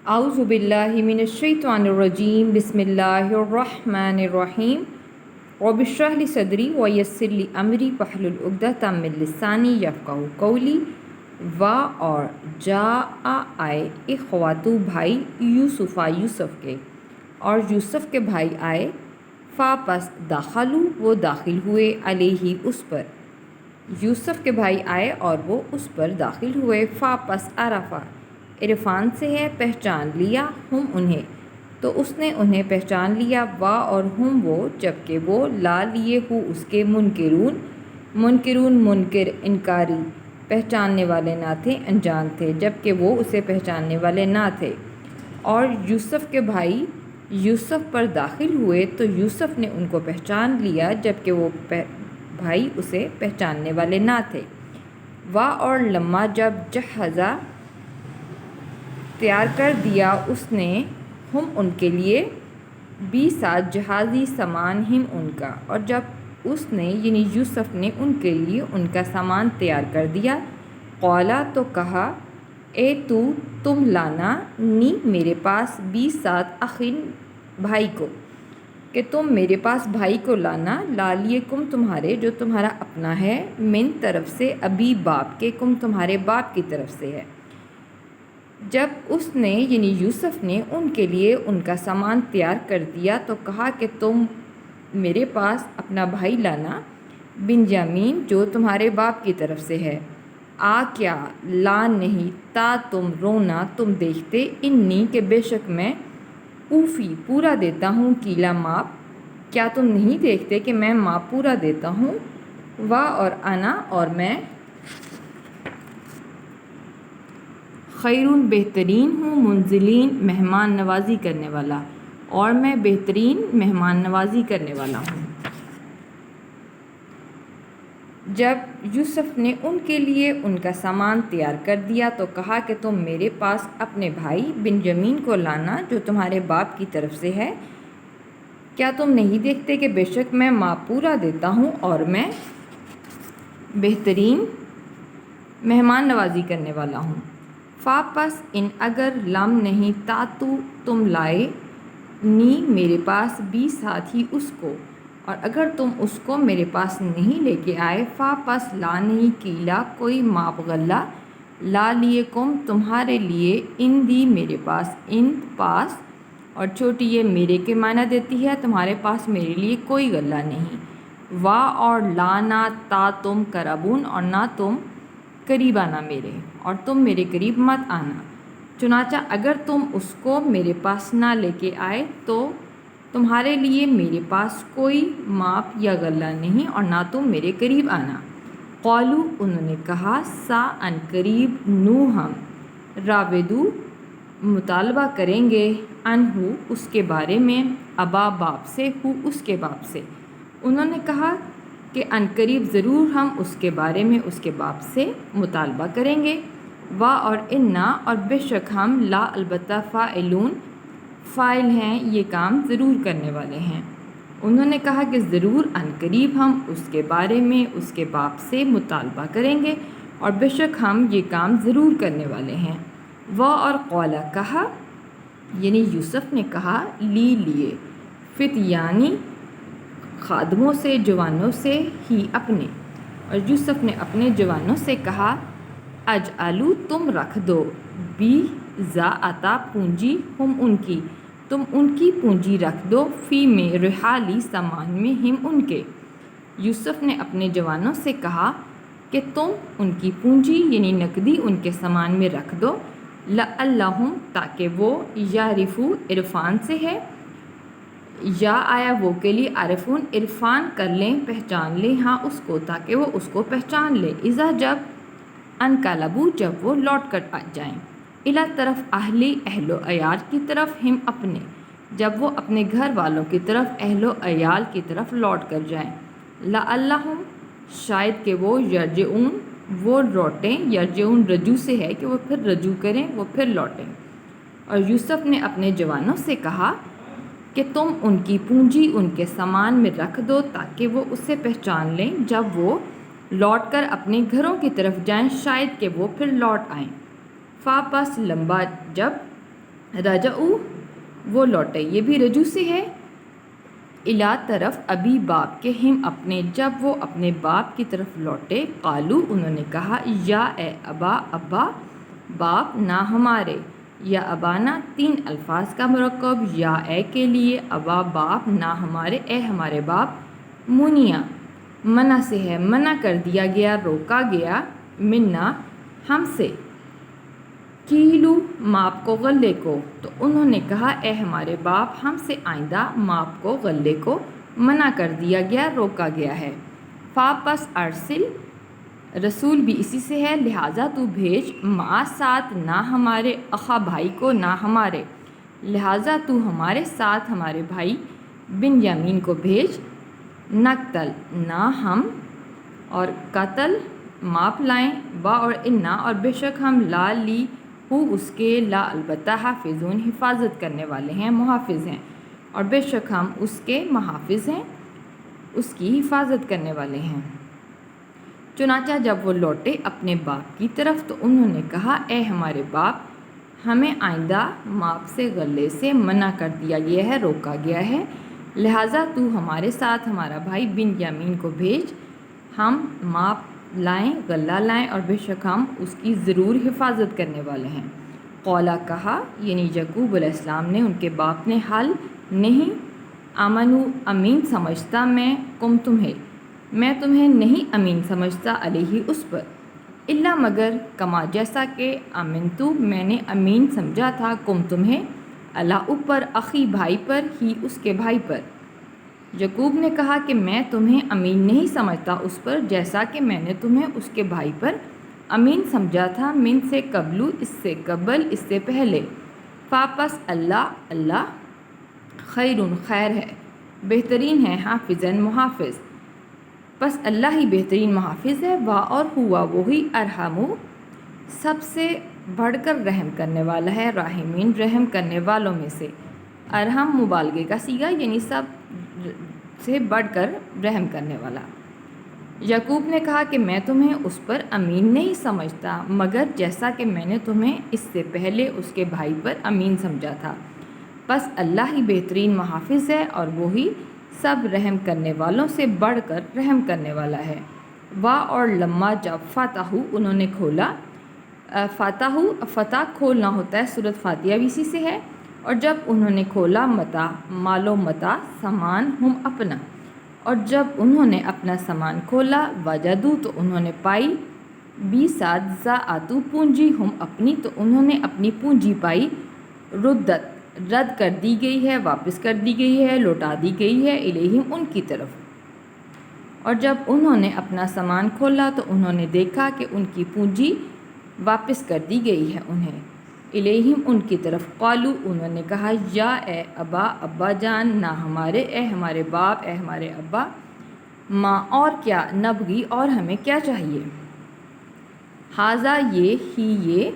اعوذ باللہ من الشیطان الرجیم بسم اللہ الرحمن الرحیم رب اشرح لی صدری ویسر لی امری واحلل عقدۃ من لسانی یفقہوا قولی اور جاء آئے اخواتو بھائی یوسف کے اور یوسف کے بھائی آئے پس داخلو وہ داخل ہوئے علیہ اس پر یوسف کے بھائی آئے اور وہ اس پر داخل ہوئے پس عرفہ عرفان سے ہے پہچان لیا ہم انہیں تو اس نے انہیں پہچان لیا اور ہم وہ جبکہ وہ لا لیے ہو اس کے منکر انکاری پہچاننے والے نہ تھے انجان تھے جبکہ وہ اسے پہچاننے والے نہ تھے اور یوسف کے بھائی یوسف پر داخل ہوئے تو یوسف نے ان کو پہچان لیا جبکہ وہ بھائی اسے پہچاننے والے نہ تھے اور لما جب جہزا تیار کر دیا اس نے ہم ان کے لیے ساتھ جہازی سامان ہم ان کا اور جب اس نے یعنی یوسف نے ان کے لیے ان کا سامان تیار کر دیا قولا تو کہا اے تم لانا نی میرے پاس ساتھ اخین بھائی کو کہ تم میرے پاس بھائی کو لانا لالیکم تمہارے جو تمہارا اپنا ہے من طرف سے ابھی باپ کے تمہارے باپ کی طرف سے ہے جب اس نے یعنی یوسف نے ان کے لیے ان کا سامان تیار کر دیا تو کہا کہ تم میرے پاس اپنا بھائی لانا بنیامین جو تمہارے باپ کی طرف سے ہے کیا لا نہیں تا تم رونا تم دیکھتے انی کہ بے شک میں اوفی پورا دیتا ہوں کیلا ماپ کیا تم نہیں دیکھتے کہ میں ماپ پورا دیتا ہوں اور انا اور میں خیرون بہترین ہوں منزلین مہمان نوازی کرنے والا اور میں بہترین مہمان نوازی کرنے والا ہوں جب یوسف نے ان کے لیے ان کا سامان تیار کر دیا تو کہا کہ تم میرے پاس اپنے بھائی بنیامین کو لانا جو تمہارے باپ کی طرف سے ہے کیا تم نہیں دیکھتے کہ بے شک میں ماپ پورا دیتا ہوں اور میں بہترین مہمان نوازی کرنے والا ہوں پس ان اگر لم نہیں تاتو تم لائے نی میرے پاس ساتھ ہی اس کو اور اگر تم اس کو میرے پاس نہیں لے کے آئے پس لا نہیں کیلا کوئی ماپ غلہ لا لیے تمہارے لیے ان دی میرے پاس ان پاس اور چھوٹی یہ میرے کے معنی دیتی ہے تمہارے پاس میرے لیے کوئی غلہ نہیں اور لا نہ تا تم کربون اور نہ تم قریب آنا میرے اور تم میرے قریب مت آنا چنانچہ اگر تم اس کو میرے پاس نہ لے کے آئے تو تمہارے لیے میرے پاس کوئی ماپ یا غلہ نہیں اور نہ تم میرے قریب آنا قالو انہوں نے کہا سا ان قریب نو ہم راودو مطالبہ کریں گے انہو اس کے بارے میں ابا باپ سے اس کے باپ سے انہوں نے کہا کہ عنقریب ضرور ہم اس کے بارے میں اس کے باپ سے مطالبہ کریں گے اور انا اور بے شک ہم لا البتہ فاعلون فاعل ہیں یہ کام ضرور کرنے والے ہیں انہوں نے کہا کہ ضرور عنقریب ہم اس کے بارے میں اس کے باپ سے مطالبہ کریں گے اور بے شک ہم یہ کام ضرور کرنے والے ہیں اور قولا کہا یعنی یوسف نے کہا لیے فتیانی خادموں سے جوانوں سے ہی اپنے اور یوسف نے اپنے جوانوں سے کہا اجعلو تم رکھ دو عطا پونجی ہم ان کی تم ان کی پونجی رکھ دو فی میں رحالی سامان میں ہم ان کے یوسف نے اپنے جوانوں سے کہا کہ تم ان کی پونجی یعنی نقدی ان کے سامان میں رکھ دو لعلہم تاکہ وہ یعرفو عرفان سے ہے یا آیا وہ کے لیے عارفون عرفان کر لیں پہچان لیں اس کو تاکہ وہ اس کو پہچان لیں اذا جب انقلبو جب وہ لوٹ کر آ جائیں الا طرف اہل و عیال کی طرف ہم اپنے جب وہ اپنے گھر والوں کی طرف اہل و عیال کی طرف لوٹ کر جائیں لعلہم شاید کہ وہ یرجعون وہ لوٹیں یرجعون رجوع سے ہے کہ وہ پھر رجوع کریں وہ پھر لوٹیں اور یوسف نے اپنے جوانوں سے کہا کہ تم ان کی پونجی ان کے سامان میں رکھ دو تاکہ وہ اسے پہچان لیں جب وہ لوٹ کر اپنے گھروں کی طرف جائیں شاید کہ وہ پھر لوٹ آئیں پس لمبا جب رجعو وہ لوٹے، یہ بھی رجوع سے ہے، الا طرف ابی باپ کے، ہم اپنے، جب وہ اپنے باپ کی طرف لوٹے، قالو انہوں نے کہا، یا اے ابا، ابا باپ نہ ہمارے، یا ابانا 3 الفاظ کا مرکب، یا اے کے لیے، ابا باپ نہ ہمارے، اے ہمارے باپ، منیا منع سے ہے، منع کر دیا گیا، روکا گیا، منا ہم سے، کیلو ماپ کو، غلے کو، تو انہوں نے کہا اے ہمارے باپ، ہم سے آئندہ ماپ کو، غلے کو منع کر دیا گیا، روکا گیا ہے۔ فا پس ارسل، رسول بھی اسی سے ہے، لہٰذا تو بھیج، مع ساتھ، نہ ہمارے، اخا بھائی کو، نہ ہمارے، لہٰذا تو ہمارے ساتھ ہمارے بھائی بن یامین کو بھیج، نقتل نہ ہم، اور قتل ماپ لائیں، با اور انا اور بے شک ہم، لا لی ہو اس کے، لا البتہ، حافظون حفاظت کرنے والے ہیں، محافظ ہیں، اور بے شک ہم اس کے محافظ ہیں، اس کی حفاظت کرنے والے ہیں۔ چنانچہ جب وہ لوٹے اپنے باپ کی طرف تو انہوں نے کہا اے ہمارے باپ، ہمیں آئندہ ماپ سے، غلے سے منع کر دیا گیا ہے، روکا گیا ہے، لہٰذا تو ہمارے ساتھ ہمارا بھائی بن یامین کو بھیج، ہم ماپ لائیں، غلہ لائیں، اور بے شک ہم اس کی ضرور حفاظت کرنے والے ہیں۔ قولا کہا، یعنی یعقوب علیہ السلام نے، ان کے باپ نے، حل نہیں، امنو امین سمجھتا میں، تمہیں میں تمہیں نہیں امین سمجھتا، علیہ اس پر، الا مگر، کما جیسا کہ، امنتو میں نے امین سمجھا تھا، تمہیں، اللہ اوپر، اخی بھائی پر، ہی اس کے بھائی پر۔ یعقوب نے کہا کہ میں تمہیں امین نہیں سمجھتا اس پر، جیسا کہ میں نے تمہیں اس کے بھائی پر امین سمجھا تھا، من سے قبلو، اس سے قبل، اس سے پہلے، فاپس اللہ خیرون خیر ہے، بہترین ہے، حافظاً محافظ، پس اللہ ہی بہترین محافظ ہے، وا اور ہوا وہی، ارحمو سب سے بڑھ کر رحم کرنے والا ہے، راحمین رحم کرنے والوں میں سے، ارحم مبالغے کا صیغہ، یعنی سب سے بڑھ کر رحم کرنے والا۔ یعقوب نے کہا کہ میں تمہیں اس پر امین نہیں سمجھتا، مگر جیسا کہ میں نے تمہیں اس سے پہلے اس کے بھائی پر امین سمجھا تھا، پس اللہ ہی بہترین محافظ ہے، اور وہی سب رحم کرنے والوں سے بڑھ کر رحم کرنے والا ہے۔ وا اور لما جب فتح انہوں نے کھولا، فتح کھولنا ہوتا ہے، سورۃ فاتحہ بھی اسی سے ہے، اور جب انہوں نے کھولا، متا مال و متا سامان، ہم اپنا، اور جب انہوں نے اپنا سامان کھولا، وجدو تو انہوں نے پائی، بی ساتھ ذاتو پونجی، ہم اپنی تو انہوں نے اپنی پونجی پائی، ردت رد کر دی گئی ہے، واپس کر دی گئی ہے، لوٹا دی گئی ہے، الیہم ان کی طرف۔ اور جب انہوں نے اپنا سامان کھولا تو انہوں نے دیکھا کہ ان کی پونجی واپس کر دی گئی ہے انہیں، الیہم ان کی طرف، قالو انہوں نے کہا، یا اے ابا، ابا جان، نہ ہمارے، اے ہمارے باپ، اے ہمارے ابا، ماں اور کیا، نبغی اور ہمیں کیا چاہیے، ہاذا یہ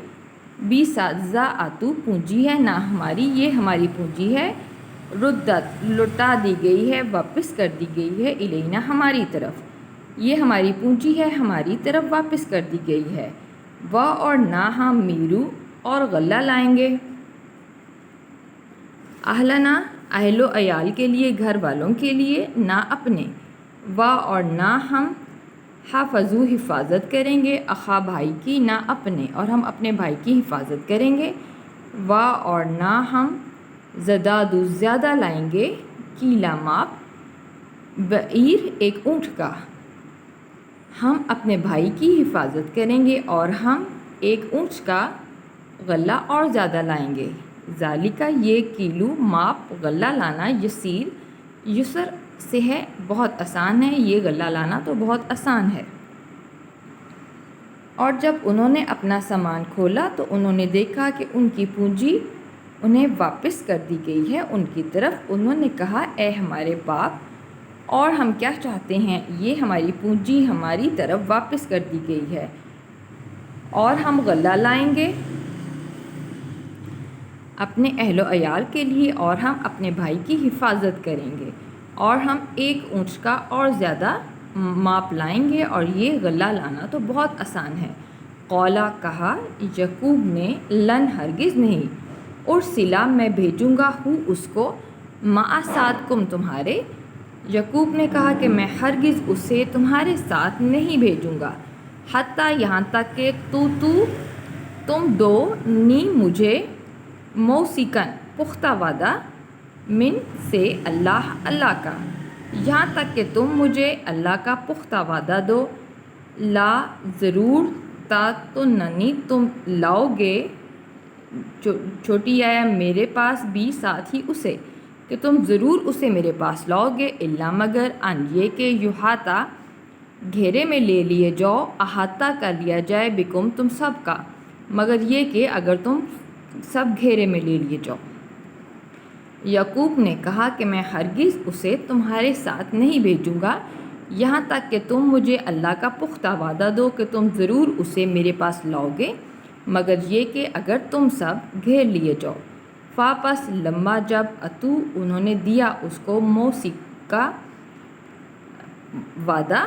بی ذاتو پونجی ہے، نہ ہماری، یہ ہماری پونجی ہے، ردت لوٹا دی گئی ہے، واپس کر دی گئی ہے، الینا ہماری طرف، یہ ہماری پونجی ہے، ہماری طرف واپس کر دی گئی ہے، و اور نہ ہم، میرو اور غلہ لائیں گے، اہلنا اہل و عیال کے لیے، گھر والوں کے لیے، نہ اپنے، و اور نہ ہم، حافظو حفاظت کریں گے، اخا بھائی کی، نہ اپنے، اور ہم اپنے بھائی کی حفاظت کریں گے، و اور نہ ہم، زدادو زیادہ لائیں گے، کیلا ماپ، بعیر ایک اونٹ کا، ہم اپنے بھائی کی حفاظت کریں گے، اور ہم ایک اونٹ کا غلہ اور زیادہ لائیں گے، ذالکہ یہ، کیلو ماپ، غلہ لانا، یسیر یسر سے ہے، بہت آسان ہے، یہ غلہ لانا تو بہت آسان ہے۔ اور جب انہوں نے اپنا سامان کھولا تو انہوں نے دیکھا کہ ان کی پونجی انہیں واپس کر دی گئی ہے ان کی طرف، انہوں نے کہا اے ہمارے باپ، اور ہم کیا چاہتے ہیں، یہ ہماری پونجی ہماری طرف واپس کر دی گئی ہے، اور ہم غلہ لائیں گے اپنے اہل و عیال کے لیے، اور ہم اپنے بھائی کی حفاظت کریں گے، اور ہم ایک اونٹ کا اور زیادہ ماپ لائیں گے، اور یہ غلہ لانا تو بہت آسان ہے۔ قولا کہا، یعقوب نے، لن ہرگز نہیں، ارسلا میں بھیجوں گا ہوں اس کو مع ساتکم تمہارے۔ یعقوب نے کہا کہ میں ہرگز اسے تمہارے ساتھ نہیں بھیجوں گا، حتیٰ یہاں تک کہ تم دو نی مجھے موثقاً پختہ وعدہ من سے اللہ کا، یہاں تک کہ تم مجھے اللہ کا پختہ وعدہ دو، لا ضرور تاتوننی تم لاؤ گے، چھوٹی آیا میرے پاس بھی ساتھ ہی اسے، کہ تم ضرور اسے میرے پاس لاؤ گے، الا مگر ان یہ کہ یحاطہ گھیرے میں لے لیے جاؤ، احاطہ کر لیا جائے بکم تم سب کا، مگر یہ کہ اگر تم سب گھیرے میں لے لیے جاؤ۔ یعقوب نے کہا کہ میں ہرگز اسے تمہارے ساتھ نہیں بھیجوں گا یہاں تک کہ تم مجھے اللہ کا پختہ وعدہ دو کہ تم ضرور اسے میرے پاس لاؤ گے، مگر یہ کہ اگر تم سب گھیر لیے جاؤ۔ واپس لمبا جب اتو انہوں نے دیا اس کو موثق کا وعدہ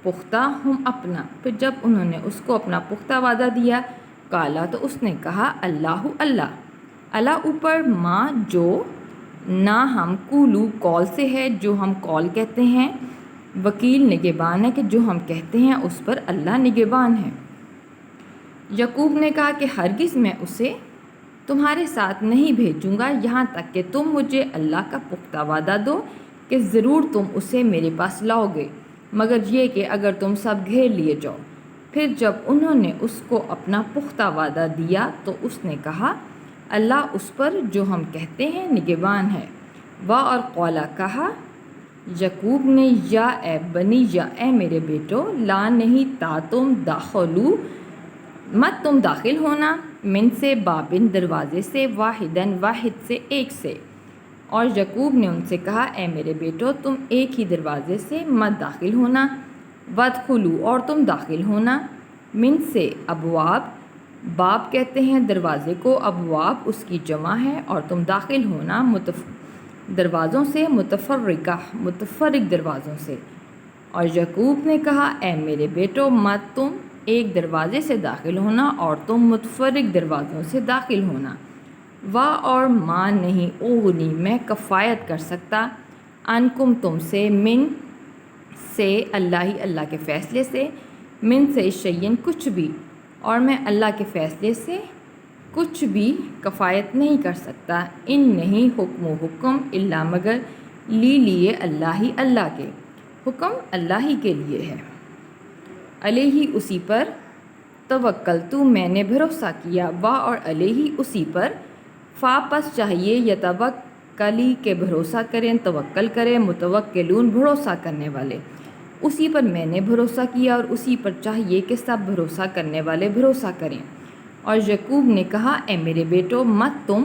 پختہ ہم اپنا، پھر جب انہوں نے اس کو اپنا پختہ وعدہ دیا، کالا تو اس نے کہا اللہ اللہ اوپر ماں جو نہ ہم کولو کال سے ہے جو ہم کال کہتے ہیں، وکیل نگہبان ہے کہ جو ہم کہتے ہیں اس پر اللہ نگہبان ہے۔ یعقوب نے کہا کہ ہرگز میں اسے تمہارے ساتھ نہیں بھیجوں گا یہاں تک کہ تم مجھے اللہ کا پختہ وعدہ دو کہ ضرور تم اسے میرے پاس لاؤ گے، مگر یہ کہ اگر تم سب گھیر لیے جاؤ۔ پھر جب انہوں نے اس کو اپنا پختہ وعدہ دیا تو اس نے کہا اللہ اس پر جو ہم کہتے ہیں نگہبان ہے۔ اور قولا کہا یعقوب نے یا اے بنی یا اے میرے بیٹو لا نہیں تا تم داخلو مت تم داخل ہونا من سے بابن دروازے سے واحدن واحد سے ایک سے، اور یعقوب نے ان سے کہا اے میرے بیٹو تم ایک ہی دروازے سے مت داخل ہونا، ودخلو اور تم داخل ہونا، من سے ابواب باب کہتے ہیں دروازے کو، ابواب اس کی جمع ہے، اور تم داخل ہونا دروازوں سے متفرق دروازوں سے۔ اور یعقوب نے کہا اے میرے بیٹو مت تم ایک دروازے سے داخل ہونا اور تم متفرق دروازوں سے داخل ہونا، اور ماں نہیں اغنی میں کفایت کر سکتا، انکم تم سے، من سے اللہ کے فیصلے سے، من سے شیئن کچھ بھی، اور میں اللہ کے فیصلے سے کچھ بھی کفایت نہیں کر سکتا، ان نہیں حکم و حکم الا مگر لیے اللہ کے، حکم اللہ ہی کے لیے ہے، علیہ اسی پر توکلتو میں نے بھروسہ کیا، اور علیہ اسی پر پس چاہیے یتوکلی کے بھروسہ کریں، توکل کریں، متوکلون بھروسہ کرنے والے، اسی پر میں نے بھروسہ کیا اور اسی پر چاہیے کہ سب بھروسہ کرنے والے بھروسہ کریں۔ اور یعقوب نے کہا اے میرے بیٹو مت تم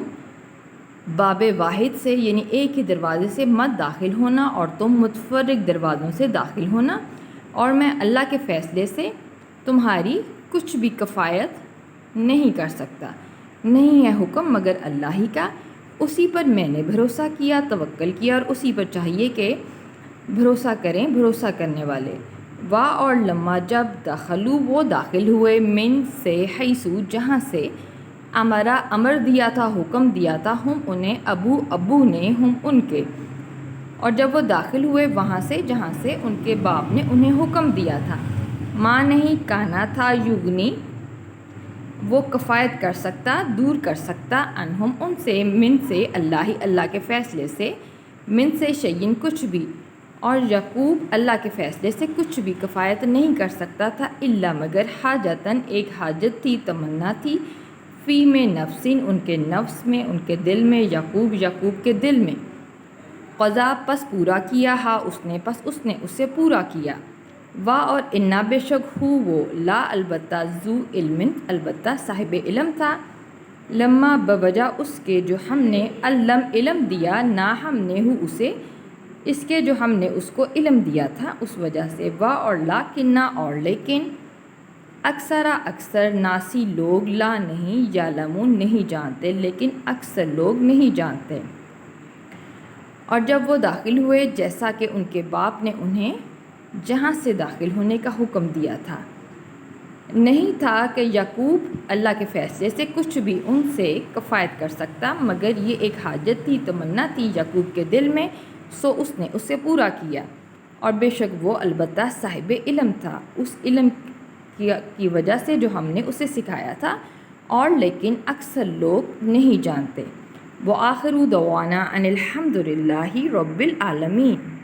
باب واحد سے یعنی ایک ہی دروازے سے مت داخل ہونا اور تم متفرق دروازوں سے داخل ہونا، اور میں اللہ کے فیصلے سے تمہاری کچھ بھی کفایت نہیں کر سکتا، نہیں ہے حکم مگر اللہ ہی کا، اسی پر میں نے بھروسہ کیا، توکل کیا، اور اسی پر چاہیے کہ بھروسہ کریں بھروسہ کرنے والے۔ اور لما جب دخلوا وہ داخل ہوئے، من سے حیثو جہاں سے امر دیا تھا حکم دیا تھا، ہم انہیں ابو نے ہم ان کے، اور جب وہ داخل ہوئے وہاں سے جہاں سے ان کے باپ نے انہیں حکم دیا تھا، ماں نہیں کہنا تھا یغنی وہ کفایت کر سکتا دور کر سکتا، انہم ان سے، من سے اللہ کے فیصلے سے، من سے شیئن کچھ بھی، اور یعقوب اللہ کے فیصلے سے کچھ بھی کفایت نہیں کر سکتا تھا، الا مگر حاجتاً ایک حاجت تھی، تمنا تھی، فی میں نفسین ان کے نفس میں، ان کے دل میں، یعقوب کے دل میں، قضا پس پورا کیا، اس نے اسے پورا کیا، اور انا بے شک ہو وہ، لا البتہ ذو علم البتہ صاحب علم تھا، لما بوجہ اس کے جو ہم نے علم دیا، نہ ہم نے ہو اسے اس کے جو ہم نے اس کو علم دیا تھا اس وجہ سے، اور لاکنہ اور لیکن اکثر ناسی لوگ لا نہیں یعلمون نہیں جانتے، لیکن اکثر لوگ نہیں جانتے۔ اور جب وہ داخل ہوئے جیسا کہ ان کے باپ نے انہیں جہاں سے داخل ہونے کا حکم دیا تھا، نہیں تھا کہ یعقوب اللہ کے فیصلے سے کچھ بھی ان سے کفایت کر سکتا، مگر یہ ایک حاجت تھی، تمنا تھی یعقوب کے دل میں، سو اس نے اسے پورا کیا۔ اور بے شک وہ البتہ صاحب علم تھا، اس علم کی وجہ سے جو ہم نے اسے سکھایا تھا، اور لیکن اکثر لوگ نہیں جانتے۔ وآخر دعوانا ان الحمد للہ رب العالمین۔